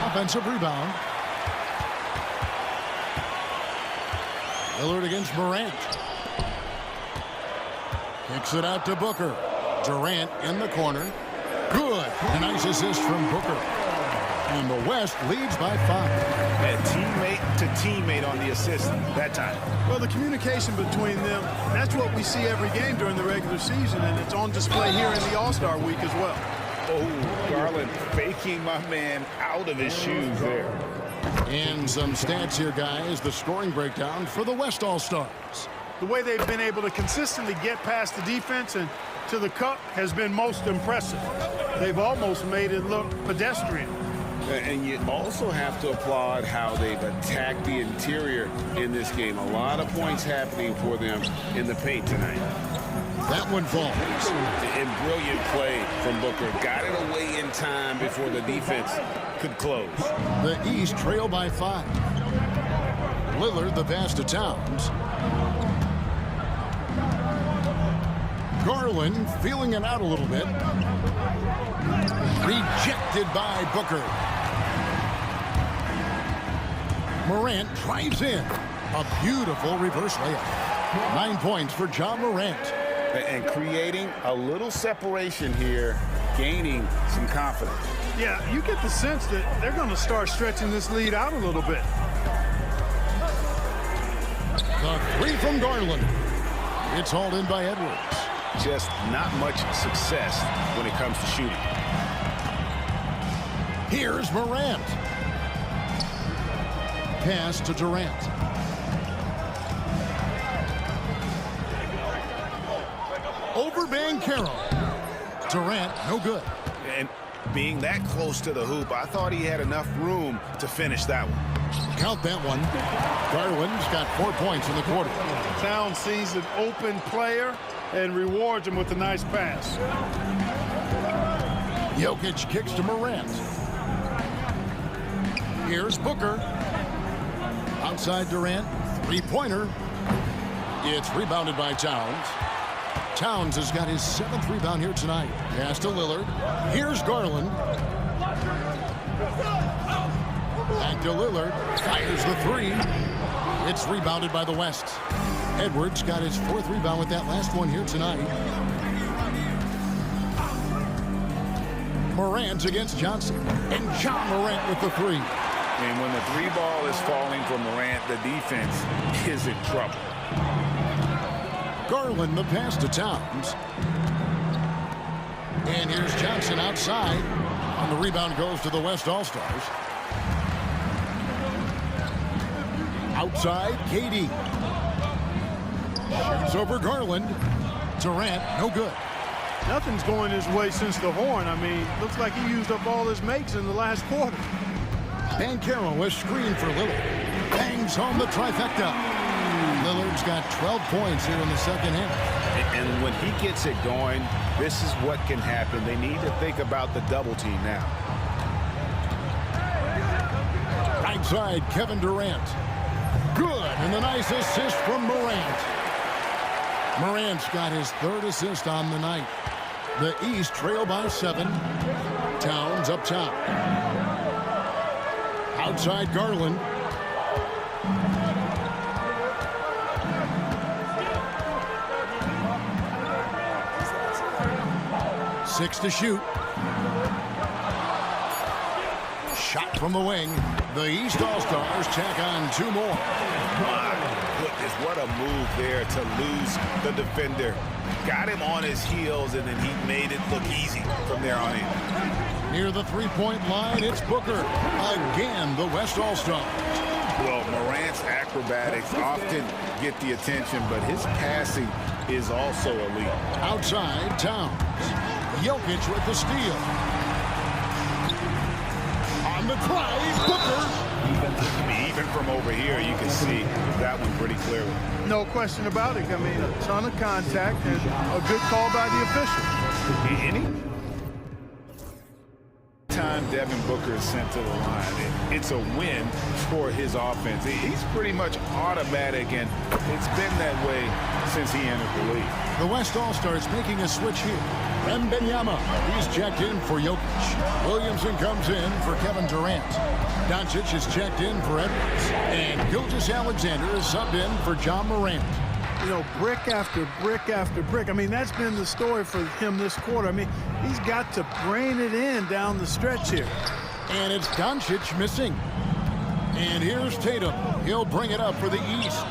A: Offensive rebound. Lillard against Morant. Kicks it out to Booker. Durant in the corner. Good. A nice assist from Booker. And the West leads by 5.
E: And teammate to teammate on the assist that time.
C: Well, the communication between them, that's what we see every game during the regular season, and it's on display here in the All-Star week as well.
E: Oh, Garland faking my man out of his shoes there.
A: And some stats here, guys. The scoring breakdown for the West All-Stars.
C: The way they've been able to consistently get past the defense and to the cup has been most impressive. They've almost made it look pedestrian.
E: And you also have to applaud how they've attacked the interior in this game. A lot of points happening for them in the paint tonight.
A: That one falls.
E: And brilliant play from Booker. Got it away in time before the defense could close.
A: The East trail by 5. Lillard the pass to Towns. Garland feeling it out a little bit. Rejected by Booker. Morant drives in. A beautiful reverse layup. 9 points for John Morant.
E: And creating a little separation here, gaining some confidence.
C: Yeah, you get the sense that they're going to start stretching this lead out a little bit.
A: The 3 from Garland. It's hauled in by Edwards.
B: Just not much success when it comes to shooting.
A: Here's Morant. Pass to Durant. Over Banchero. Durant, no good.
B: And being that close to the hoop, I thought he had enough room to finish that one.
A: Count that one. Garland's got 4 points in the quarter.
C: Towns sees an open player and rewards him with a nice pass.
A: Jokic kicks to Morant. Here's Booker. Outside Durant. 3-pointer. It's rebounded by Towns. Towns has got his 7th rebound here tonight. Pass to Lillard. Here's Garland. Back to Lillard. Fires the 3. It's rebounded by the West. Edwards got his 4th rebound with that last one here tonight. Morant against Johnson. And John Morant with the 3.
E: And when the 3 ball is falling for Morant, the defense is in trouble.
A: Garland the pass to Towns. And here's Johnson outside. On the rebound goes to the West All-Stars. Outside, KD. Shoots over Garland. Durant, no good.
C: Nothing's going his way since the horn. I mean, looks like he used up all his mates in the last quarter.
A: Banchero is screened for Lillard. Bangs home the trifecta. Lillard's got 12 points here in the second half.
B: And when he gets it going, this is what can happen. They need to think about the double team now.
A: Right side, Kevin Durant. Good, and a nice assist from Morant. Morant's got his 3rd assist on the night. The East trail by 7. Towns up top. Outside Garland. Six to shoot. Shot from the wing. The East All-Stars tack on 2 more.
B: My goodness, what a move there to lose the defender. Got him on his heels, and then he made it look easy from there on in.
A: Near the three-point line, it's Booker. Again, the West All-Star.
E: Well, Morant's acrobatics often get the attention, but his passing is also elite.
A: Outside, Towns. Jokic with the steal. On the drive, Booker.
E: Even from over here, you can see that one pretty clearly.
C: No question about it. I mean, a ton of contact and a good call by the official.
E: Any time Devin Booker is sent to the line, it's a win for his offense. He's pretty much automatic, and it's been that way since he entered the league.
A: The West All-Stars making a switch here. Wembanyama, he's checked in for Jokic. Williamson comes in for Kevin Durant. Doncic is checked in for Edwards. And Gilgeous-Alexander is subbed in for John Morant.
C: You know, brick after brick after brick. I mean, that's been the story for him this quarter. I mean, he's got to brain it in down the stretch here.
A: And it's Doncic missing. And here's Tatum. He'll bring it up for the East.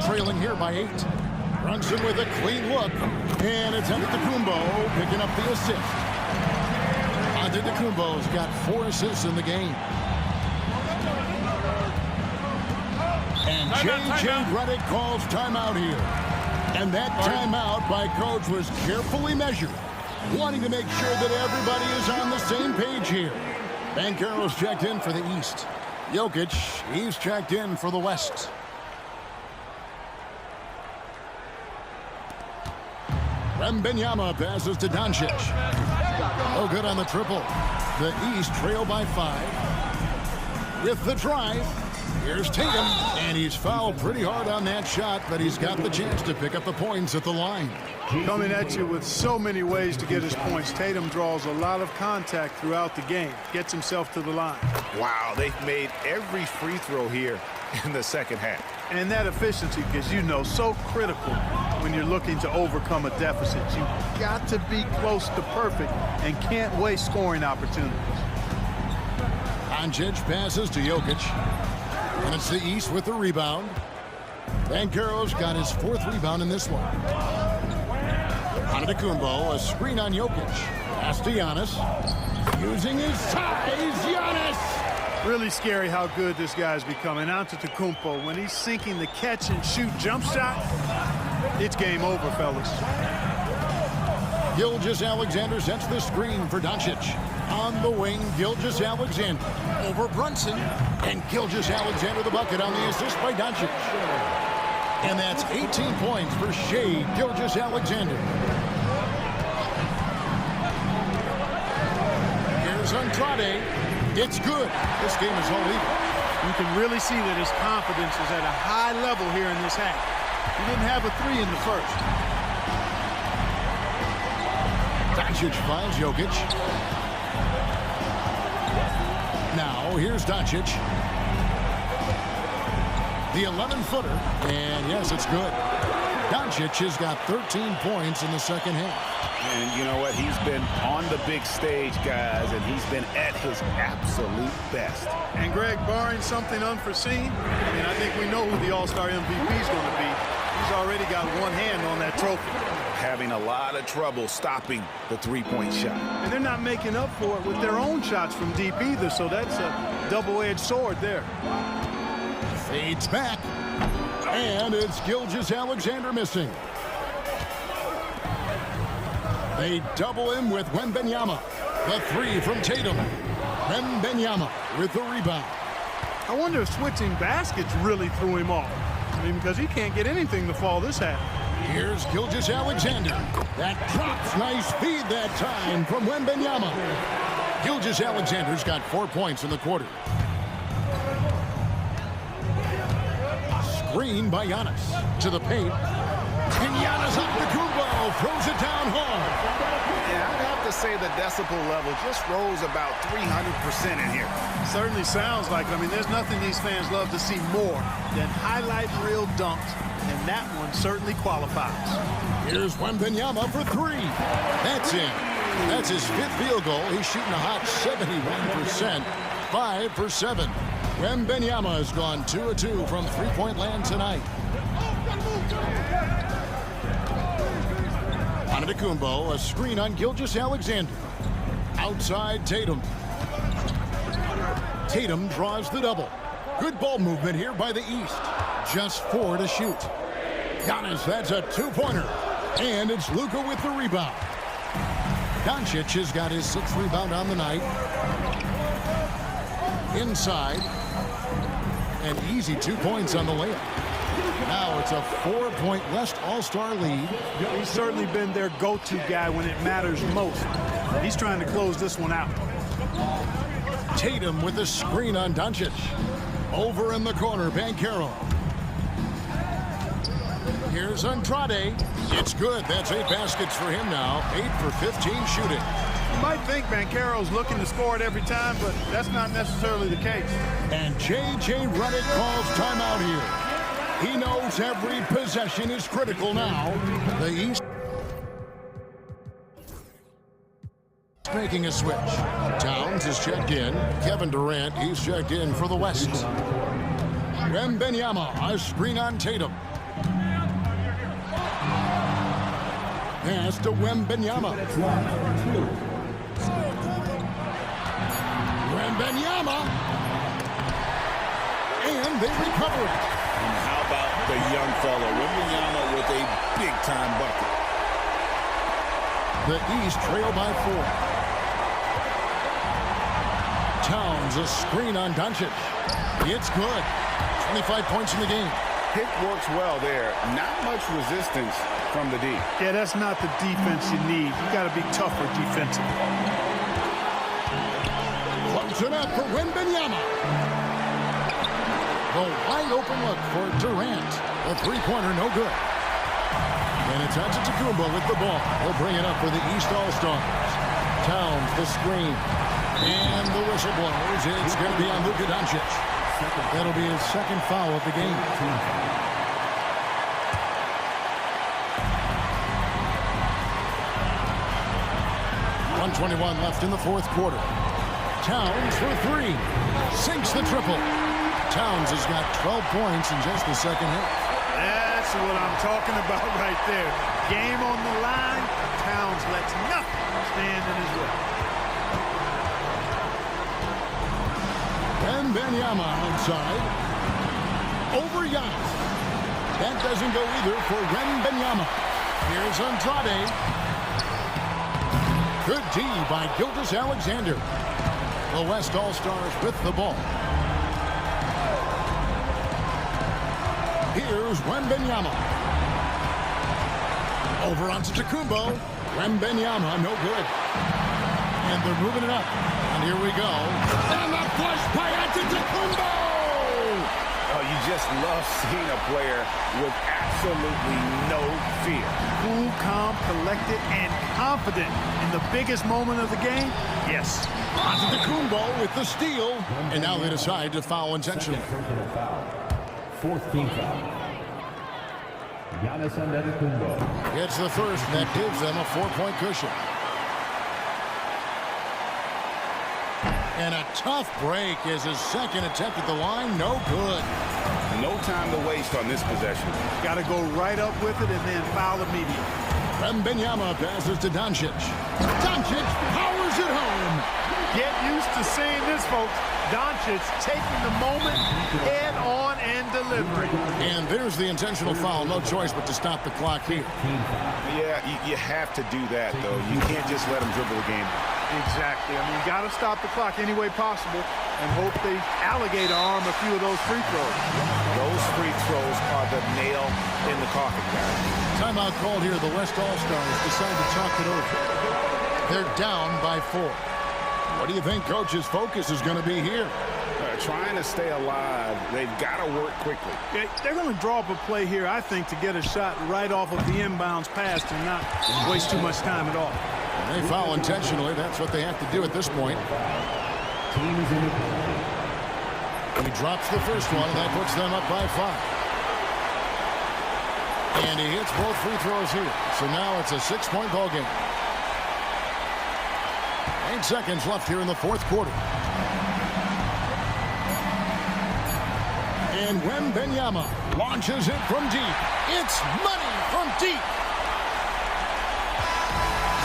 A: Trailing here by 8. Brunson with a clean look. And it's Antetokounmpo picking up the assist. Antetokounmpo's got 4 assists in the game. And J.J. Redick calls timeout here. And that timeout by coach was carefully measured, wanting to make sure that everybody is on the same page here. Banchero's checked in for the East. Jokic, he's checked in for the West. Wembanyama passes to Doncic. Oh, good on the triple. The East trail by 5. With the drive, here's Tatum, and he's fouled pretty hard on that shot, but he's got the chance to pick up the points at the line.
C: Coming at you with so many ways to get his points. Tatum draws a lot of contact throughout the game, gets himself to the line.
E: Wow, they've made every free throw here in the second half.
C: And that efficiency, because you know, so critical when you're looking to overcome a deficit. You've got to be close to perfect and can't waste scoring opportunities.
A: Doncic passes to Jokic. And it's the East with the rebound. Banchero's got his 4th rebound in this one. Antetokounmpo, a screen on Jokic. Pass to Giannis. Using his size, Giannis!
C: Really scary how good this guy's becoming. Antetokounmpo, when he's sinking the catch-and-shoot jump shot, it's game over, fellas.
A: Gilgeous-Alexander sets the screen for Doncic. On the wing, Gilgeous-Alexander over Brunson. And Gilgeous-Alexander the bucket on the assist by Doncic. And that's 18 points for Shai Gilgeous-Alexander. Here's Andrade. It's good. This game is all even.
C: You can really see that his confidence is at a high level here in this half. He didn't have a 3 in the first.
A: Doncic finds Jokic. Now, here's Doncic. The 11-footer. And yes, it's good. Doncic has got 13 points in the second half.
E: And you know what? He's been on the big stage, guys, and he's been at his absolute best.
C: And Greg, barring something unforeseen, I mean, I think we know who the All-Star MVP is going to be. He's already got one hand on that trophy.
E: Having a lot of trouble stopping the three-point shot.
C: And they're not making up for it with their own shots from deep either, so that's a double-edged sword there.
A: Fades back. And it's Gilgeous-Alexander missing. They double him with Wembanyama. The 3 from Tatum. Wembanyama with the rebound.
C: I wonder if switching baskets really threw him off. I mean, because he can't get anything to fall this half.
A: Here's Gilgeous-Alexander. That drops. Nice feed that time from Wembanyama. Gilgeous-Alexander's got 4 points in the quarter. Screen by Giannis. To the paint. And Giannis Antetokounmpo throws it down hard.
B: Yeah, I'd have to say the decibel level just rose about 300% in here.
C: Certainly sounds like it. I mean, there's nothing these fans love to see more than highlight reel dunks, and that one certainly qualifies.
A: Here's Wembanyama for 3. That's in. That's his 5th field goal. He's shooting a hot 71%. 5 for 7. Wembanyama has gone 2 of 2 from three-point land tonight. Antetokounmpo, a screen on Gilgeous-Alexander. Outside Tatum. Tatum draws the double. Good ball movement here by the East. Just 4 to shoot. Giannis, that's a 2-pointer. And it's Luka with the rebound. Doncic has got his 6th rebound on the night. Inside. An easy 2 points on the layup. Now it's a 4-point West All-Star lead.
C: He's certainly been their go-to guy when it matters most. He's trying to close this one out.
A: Tatum with the screen on Doncic. Over in the corner, Banchero. Here's Andrade. It's good. That's 8 baskets for him now. 8 for 15 shooting.
C: You might think Banchero's looking to score it every time, but that's not necessarily the case.
A: And J.J. Redick calls timeout here. He knows every possession is critical now. The East making a switch. Towns is checked in. Kevin Durant, he's checked in for the West. Wembanyama, a screen on Tatum. Pass to Wembanyama. Wembanyama. And they recover it.
G: And how about the young fellow? Wembanyama with a big-time bucket.
A: The East trail by 4. Towns, a screen on Doncic. It's good. 25 points in the game.
B: Pick works well there. Not much resistance from the D.
C: Yeah, that's not the defense you need. You got to be tougher defensively.
A: Close enough for Wembanyama. The wide open look for Durant. The 3-pointer, no good. And it's Antetokounmpo with the ball. He'll bring it up for the East All-Stars. Towns, the screen. And the whistle blows. It's going to be on Luka Doncic. That'll be his 2nd foul of the game. 1:21 left in the 4th quarter. Towns for 3. Sinks the triple. Towns has got 12 points in just the 2nd half.
C: That's what I'm talking about right there. Game on the line. Towns lets nothing stand in his way.
A: Wembanyama outside. Over Giannis. That doesn't go either for Wembanyama. Here's Andrade. Good D by Gilgeous-Alexander. The West All-Stars with the ball. Here's Wembanyama. Over onto Antetokounmpo. Wembanyama, no good. And they're moving it up. And here we go. And the push by Antetokounmpo!
B: Oh, you just love seeing a player with absolutely no fear.
C: Cool, calm, collected, and confident in the biggest moment of the game? Yes.
A: Antetokounmpo with the steal. And now they decide to foul intentionally.
F: Personal foul. 4th team foul. Giannis Antetokounmpo.
A: It's the first that gives them a 4-point cushion. And a tough break is his 2nd attempt at the line. No good.
B: No time to waste on this possession.
C: Got to go right up with it and then foul immediately.
A: Wembanyama passes to Doncic. Doncic powers it home.
C: Get used to seeing this, folks. Doncic taking the moment head on and delivering.
A: And there's the intentional foul. No choice but to stop the clock here.
B: Yeah, you have to do that, though. You can't just let him dribble the game.
C: Exactly. I mean, you got to stop the clock any way possible and hope they alligator arm a few of those free throws.
B: Those free throws are the nail in the coffin, guys.
A: Timeout called here. The West All-Stars decide to talk it over. They're down by 4. What do you think Coach's focus is going to be here?
B: Trying to stay alive. They've got to work quickly.
C: They're going to draw up a play here, I think, to get a shot right off of the inbounds pass and not waste too much time at all.
A: When they foul intentionally, that's what they have to do at this point. He drops the first one, and that puts them up by 5. And he hits both free throws here. So now it's a 6-point ball game. 8 seconds left here in the 4th quarter. And Wembanyama launches it from deep. It's money from deep.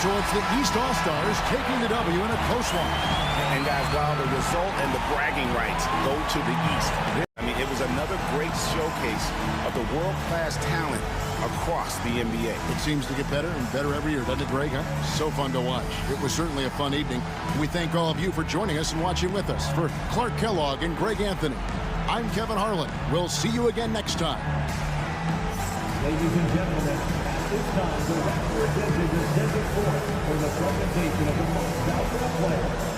A: So it's the East All-Stars taking the W in a close one.
B: And guys, while the result and the bragging rights go to the East, I mean, it was another great showcase of the world-class talent across the NBA.
A: It seems to get better and better every year, doesn't it, Greg? Huh? So fun to watch. It was certainly a fun evening. We thank all of you for joining us and watching with us. For Clark Kellogg and Greg Anthony, I'm Kevin Harlan. We'll see you again next time.
F: Ladies and gentlemen, at this time, the representative is headed forth for the presentation of the most valuable player.